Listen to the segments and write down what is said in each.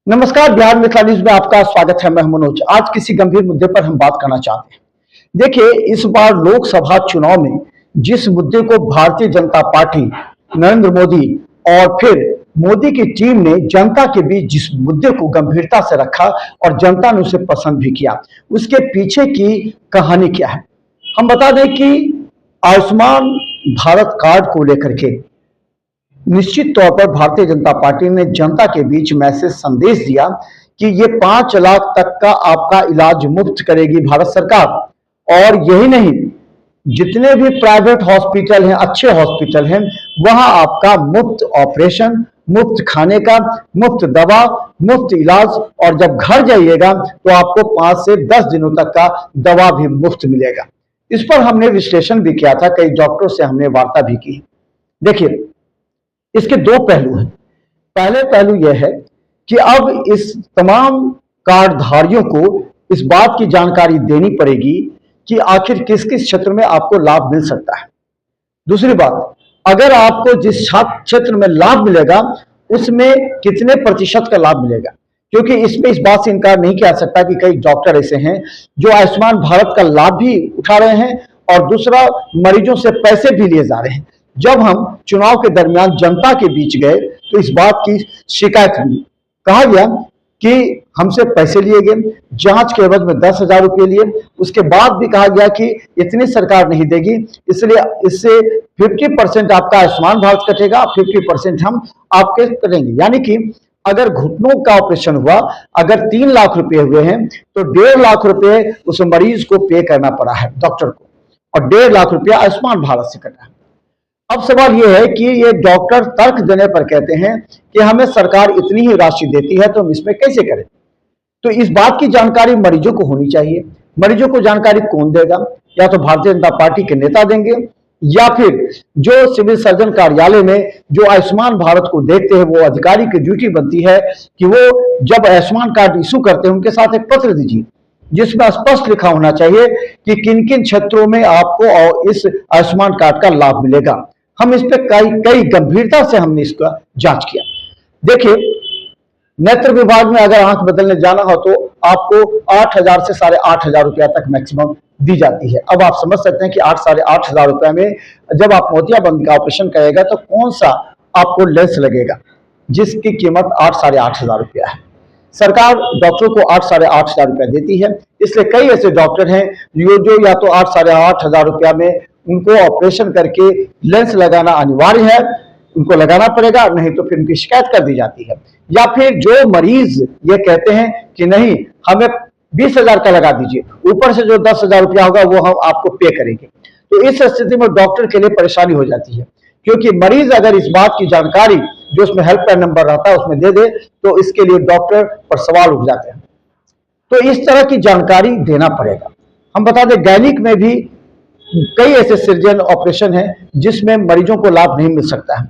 नमस्कार, बिहार मिथिला न्यूज में आपका स्वागत है। मैं मनोज। आज किसी गंभीर मुद्दे पर हम बात करना चाहते हैं। देखिए, इस बार लोकसभा चुनाव में जिस मुद्दे को भारतीय जनता पार्टी, नरेंद्र मोदी और फिर मोदी की टीम ने जनता के बीच जिस मुद्दे को गंभीरता से रखा और जनता ने उसे पसंद भी किया, उसके पीछे की कहानी क्या है हम बता दें कि आयुष्मान भारत कार्ड को लेकर के निश्चित तौर पर भारतीय जनता पार्टी ने जनता के बीच मैसेज संदेश दिया कि ये 5 लाख तक का आपका इलाज मुफ्त करेगी भारत सरकार। और यही नहीं, जितने भी प्राइवेट हॉस्पिटल हैं, अच्छे हॉस्पिटल हैं, वहां आपका मुफ्त ऑपरेशन, मुफ्त खाने का, मुफ्त दवा, मुफ्त इलाज, और जब घर जाइएगा तो आपको 5 से 10 दिनों तक का दवा भी मुफ्त मिलेगा। इस पर हमने विश्लेषण भी किया था, कई डॉक्टरों से हमने वार्ता भी की। देखिए, इसके 2 पहलू हैं। पहले पहलू यह है कि अब इस तमाम कार्डधारियों को इस बात की जानकारी देनी पड़ेगी कि आखिर किस किस क्षेत्र में आपको लाभ मिल सकता है। दूसरी बात, अगर आपको जिस क्षेत्र में लाभ मिलेगा उसमें कितने प्रतिशत का लाभ मिलेगा, क्योंकि इसमें इस बात से इनकार नहीं किया जा सकता कि कई डॉक्टर ऐसे हैं जो आयुष्मान भारत का लाभ भी उठा रहे हैं और दूसरा, मरीजों से पैसे भी लिए जा रहे हैं। जब हम चुनाव के दरमियान जनता के बीच गए तो इस बात की शिकायत हुई, कहा गया कि हमसे पैसे लिए गए, जांच के एवज में 10,000 रुपये लिए। उसके बाद भी कहा गया कि इतनी सरकार नहीं देगी, इसलिए इससे 50% आपका आयुष्मान भारत कटेगा, 50% हम आपके करेंगे। यानी कि अगर घुटनों का ऑपरेशन हुआ, अगर 3 लाख रुपए हुए हैं तो 1.5 लाख रुपए उस मरीज को पे करना पड़ा है डॉक्टर को, और 1.5 लाख रुपया आयुष्मान भारत से कटा है। अब सवाल यह है कि ये डॉक्टर तर्क देने पर कहते हैं कि हमें सरकार इतनी ही राशि देती है तो हम इसमें कैसे करें। तो इस बात की जानकारी मरीजों को होनी चाहिए। मरीजों को जानकारी कौन देगा? या तो भारतीय जनता पार्टी के नेता देंगे, या फिर जो सिविल सर्जन कार्यालय में जो आयुष्मान भारत को देखते हैं वो अधिकारी की ड्यूटी बनती है कि वो जब आयुष्मान कार्ड इशू करते हैं उनके साथ एक पत्र दीजिए जिसमें स्पष्ट लिखा होना चाहिए कि किन किन क्षेत्रों में आपको इस आयुष्मान कार्ड का लाभ मिलेगा। हम इस पे कई गंभीरता से हमने इसका जांच किया। देखिए, नेत्र विभाग में अगर आंख बदलने जाना हो तो आपको 8,000 से 8,500 रुपया तक मैक्सिमम दी जाती है। अब आप समझ सकते हैं कि 8 साढ़े 8,000 रुपया में जब आप मोतियाबिंद का ऑपरेशन करेगा तो कौन सा आपको लेंस लगेगा जिसकी कीमत 8 साढ़े 8,000 रुपया है। सरकार डॉक्टरों को 8 साढ़े 8,000 रुपया देती है, इसलिए कई ऐसे डॉक्टर हैं जो या तो 8 साढ़े 8,000 रुपया में उनको ऑपरेशन करके लेंस लगाना अनिवार्य है, उनको लगाना पड़ेगा, नहीं तो फिर उनकी शिकायत कर दी जाती है। या फिर जो मरीज ये कहते हैं कि नहीं, हमें 20,000 का लगा दीजिए, ऊपर से जो 10,000 रुपया होगा वो हम आपको पे करेंगे। तो इस स्थिति में डॉक्टर के लिए परेशानी हो जाती है, क्योंकि मरीज अगर इस बात की जानकारी जो उसमें हेल्पलाइन नंबर रहता है उसमें दे दे तो इसके लिए डॉक्टर पर सवाल उठ जाते हैं। तो इस तरह की जानकारी देना पड़ेगा। हम बता दें, गैनिक में भी कई ऐसे सर्जन ऑपरेशन हैं जिसमें मरीजों को लाभ नहीं मिल सकता है,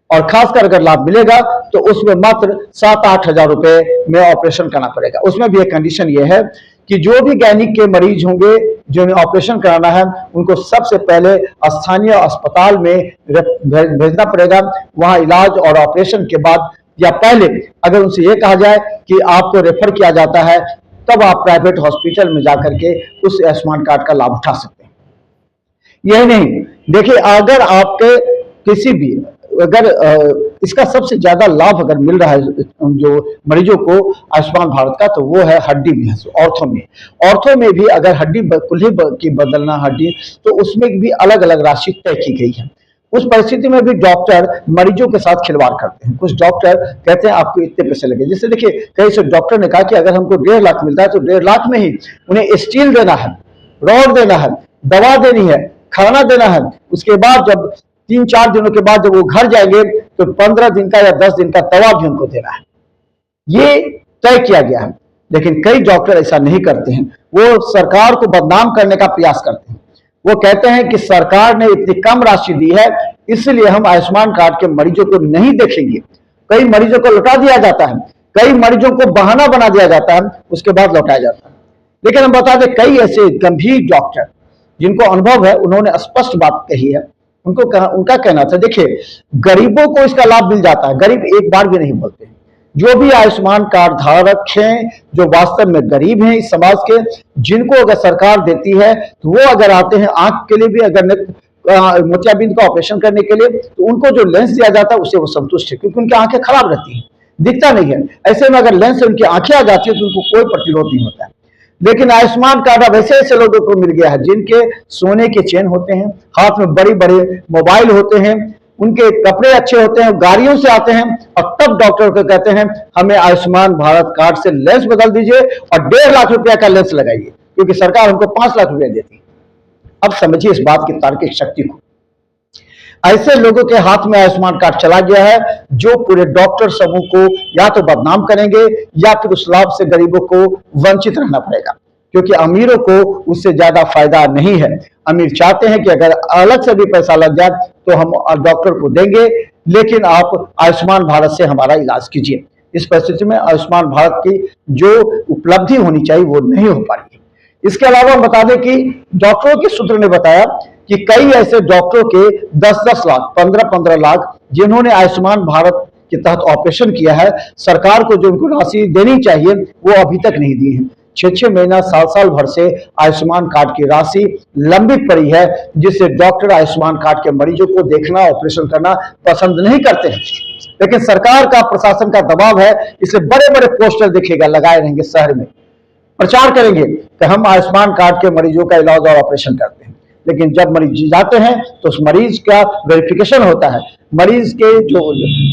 और खासकर अगर लाभ मिलेगा तो उसमें मात्र 7-8 हजार रुपए में ऑपरेशन करना पड़ेगा। उसमें भी एक कंडीशन यह है कि जो भी गैनिक के मरीज होंगे जिन्हें ऑपरेशन कराना है उनको सबसे पहले स्थानीय अस्पताल में भेजना पड़ेगा। वहां इलाज और ऑपरेशन के बाद या पहले अगर उनसे यह कहा जाए कि आपको रेफर किया जाता है, तब आप प्राइवेट हॉस्पिटल में जाकर के उस आयुष्मान कार्ड का लाभ उठा सकते हैं। यही नहीं, देखिए, अगर आपके किसी भी अगर इसका सबसे ज्यादा लाभ अगर मिल रहा है जो मरीजों को आयुष्मान भारत का, तो वो है हड्डी में, ऑर्थो में भी अगर हड्डी कुल्ही की बदलना हड्डी, तो उसमें भी अलग अलग राशि तय की गई है। उस परिस्थिति में भी डॉक्टर मरीजों के साथ खिलवाड़ करते हैं। कुछ डॉक्टर कहते हैं आपको इतने पैसे लगे। जैसे देखिए, कई से डॉक्टर ने कहा कि अगर हमको 1.5 लाख मिलता है तो 1.5 लाख में ही उन्हें स्टील देना है, रॉड देना है, दवा देनी है, खाना देना है। उसके बाद जब 3-4 दिनों के बाद जब वो घर जाएंगे तो 15 दिन का या 10 दिन का दवा भी उनको देना है। ये तय किया गया है। लेकिन कई डॉक्टर ऐसा नहीं करते हैं, वो सरकार को बदनाम करने का प्रयास करते हैं। वो कहते हैं कि सरकार ने इतनी कम राशि दी है इसलिए हम आयुष्मान कार्ड के मरीजों को नहीं देखेंगे। कई मरीजों को लौटा दिया जाता है, कई मरीजों को बहाना बना दिया जाता है, उसके बाद लौटाया जाता है। लेकिन हम बता दें, कई ऐसे गंभीर डॉक्टर जिनको अनुभव है उन्होंने स्पष्ट बात कही है। उनका कहना था, देखिए, गरीबों को इसका लाभ मिल जाता है, गरीब एक बार भी नहीं बोलते हैं। जो भी आयुष्मान कार्ड धारक हैं, जो वास्तव में गरीब हैं इस समाज के, जिनको अगर सरकार देती है तो वो अगर आते हैं आंख के लिए भी, अगर मोतियाबिंद का ऑपरेशन करने के लिए, तो उनको जो लेंस दिया जाता है उससे वो संतुष्ट है, क्योंकि उनकी आंखें खराब रहती हैं, दिखता नहीं है। ऐसे में अगर लेंस से उनकी आंखें आ जाती है तो उनको कोई प्रतिरोध नहीं होता है। लेकिन आयुष्मान कार्ड अब ऐसे ऐसे लोगों को मिल गया है जिनके सोने के चेन होते हैं, हाथ में बड़ी बड़े मोबाइल होते हैं, उनके कपड़े अच्छे होते हैं, गाड़ियों से आते हैं, और तब डॉक्टर को कहते हैं हमें आयुष्मान भारत कार्ड से लेंस बदल दीजिए और 1.5 लाख रुपया का लेंस लगाइए, क्योंकि सरकार हमको 5 लाख रुपया देती है। अब समझिए इस बात की तार्किक शक्ति को। ऐसे लोगों के हाथ में आयुष्मान कार्ड चला गया है जो पूरे डॉक्टर समूह को या तो बदनाम करेंगे या फिर उस लाभ से गरीबों को वंचित रहना पड़ेगा, क्योंकि अमीरों को उससे ज्यादा फायदा नहीं है। अमीर चाहते हैं कि अगर अलग से भी पैसा लग जाए तो हम डॉक्टर को देंगे, लेकिन आप आयुष्मान भारत से हमारा इलाज कीजिए। इस परिस्थिति में आयुष्मान भारत की जो उपलब्धि होनी चाहिए वो नहीं हो पा रही है। इसके अलावा हम बता दें कि डॉक्टरों के सूत्र ने बताया कि कई ऐसे डॉक्टरों के 10-10 लाख, 15-15 लाख जिन्होंने आयुष्मान भारत के तहत ऑपरेशन किया है, सरकार को जो उनको राशि देनी चाहिए वो अभी तक नहीं दी है। 6-6 महीना, साल भर से आयुष्मान कार्ड की राशि लंबित पड़ी है, जिससे डॉक्टर आयुष्मान कार्ड के मरीजों को देखना, ऑपरेशन करना पसंद नहीं करते हैं। लेकिन सरकार का, प्रशासन का दबाव है, इसलिए बड़े बड़े पोस्टर दिखेगा, लगाए रहेंगे, शहर में प्रचार करेंगे कि हम आयुष्मान कार्ड के मरीजों का इलाज और ऑपरेशन करते हैं। लेकिन जब मरीज जाते हैं तो उस मरीज का वेरिफिकेशन होता है, मरीज के जो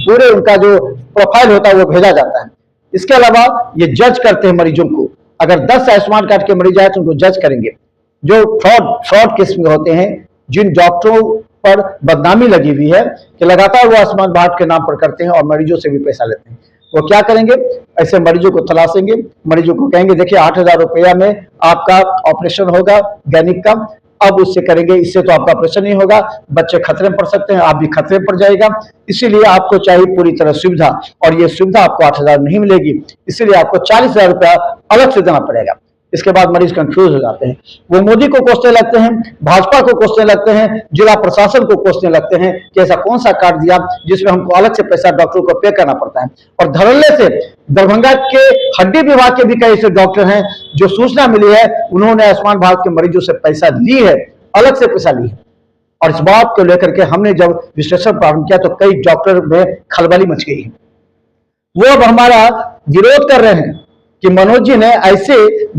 पूरे उनका जो प्रोफाइल होता है वो भेजा जाता है। इसके अलावा ये जज करते हैं मरीजों को। अगर 10 आयुष्मान कार्ड के मरीज आए तो उनको जज करेंगे। जो फ्रॉड केस में होते हैं, जिन डॉक्टरों पर बदनामी लगी हुई है कि लगातार वो आयुष्मान भारत के नाम पर करते हैं और मरीजों से भी पैसा लेते हैं, वो क्या करेंगे, ऐसे मरीजों को तलाशेंगे, मरीजों को कहेंगे देखिए 8,000 रुपया में आपका ऑपरेशन होगा गैनिक का, अब उससे करेंगे, इससे तो आपका ऑपरेशन नहीं होगा, बच्चे खतरे में पड़ सकते हैं, आप भी खतरे में पड़ जाएगा, इसीलिए आपको चाहिए पूरी तरह सुविधा, और ये सुविधा आपको 8,000 नहीं मिलेगी, इसीलिए आपको 40,000 रुपया अलग से देना पड़ेगा। इसके बाद मरीज कंफ्यूज हो जाते हैं, वो मोदी को कोसने लगते हैं, भाजपा को कोसने लगते हैं, जिला प्रशासन को कोसने लगते हैं कि ऐसा कौन सा कार्ड दिया जिसमें हमको अलग से पैसा डॉक्टर को पे करना पड़ता है। और धड़ल्ले से दरभंगा के हड्डी विभाग के भी कई ऐसे डॉक्टर हैं जो सूचना मिली है उन्होंने आयुष्मान भारत के मरीजों से पैसा ली है, अलग से पैसा ली है। और इस बात को लेकर के हमने जब विश्लेषण प्रारंभ किया तो कई डॉक्टर में खलबली मच गई है। वो अब हमारा विरोध कर रहे हैं कि मनोज जी ने ऐसे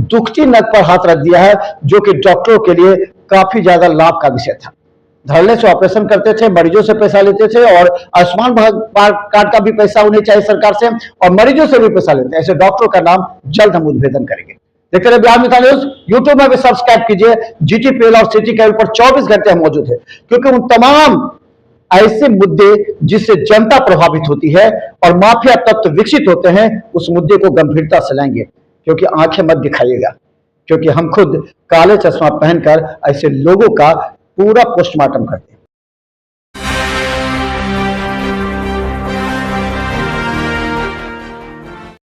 दुखती नग पर हाथ रख दिया है जो कि डॉक्टरों के लिए काफी ज्यादा लाभ का विषय था। धड़ल्ले से ऑपरेशन करते थे, मरीजों से पैसा लेते थे, और आयुष्मान कार्ड का भी पैसा उन्हें चाहिए सरकार से, और मरीजों से भी पैसा लेते हैं। ऐसे डॉक्टरों का नाम जल्द हम उद्भेदन करेंगे। देखते रहे बिहार मित्र न्यूज, यूट्यूब में भी सब्सक्राइब कीजिए। GTPL और सिटी केबल पर 24 घंटे हम मौजूद है, क्योंकि उन तमाम ऐसे मुद्दे जिससे जनता प्रभावित होती है और माफिया तत्व विकसित होते हैं, उस मुद्दे को गंभीरता से लेंगे। क्योंकि आंखें मत दिखाइएगा, क्योंकि हम खुद काले चश्मा पहनकर ऐसे लोगों का पूरा पोस्टमार्टम करते हैं।